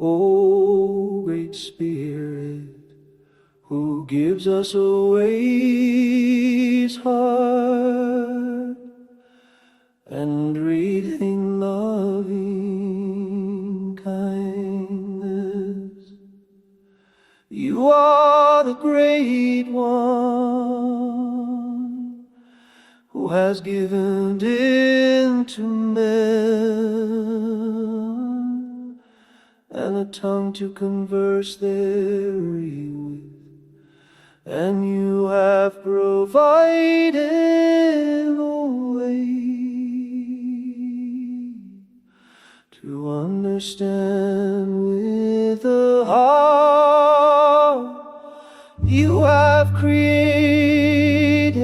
O Great Spirit, who gives us always heart and breathing loving kindness. You are the great one who has given into men and a tongue to converse therewith, and you have provided a way to understand with the heart. You have created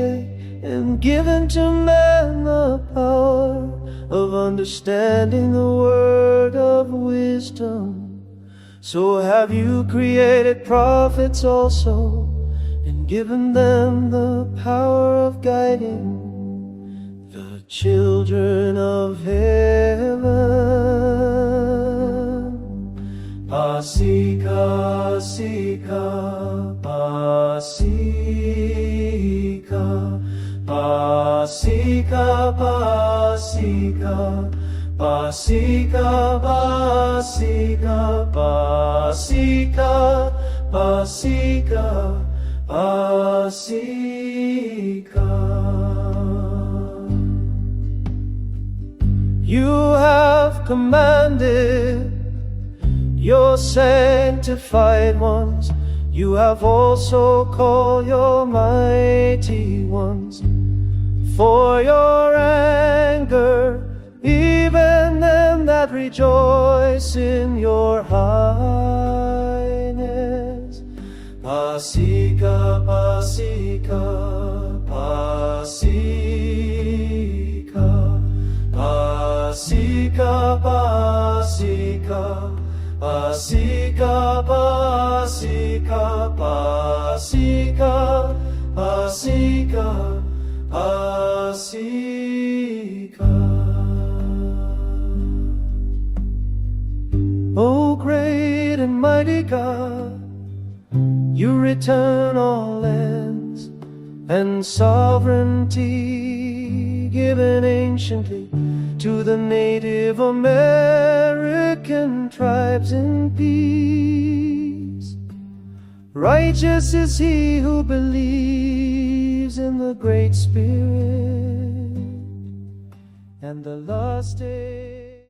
and given to man the power of understanding the word of wisdom. So have you created prophets also, and given them the power of guiding the children of heaven. Pasika, sika, pasika, pasika, pasika, pasika, pasika, pasika, pasika, pasika. You have commanded your sanctified ones, you have also called your mighty ones. For your anger, even them that rejoice in your highness. Pasika, pasika, pasika, pasika, pasika, pasika, pasika, pasika, pasika, pasika. O great and mighty God, you return all lands and sovereignty given anciently to the Native American tribes in peace. Righteous is he who believes in the Great Spirit and the last day.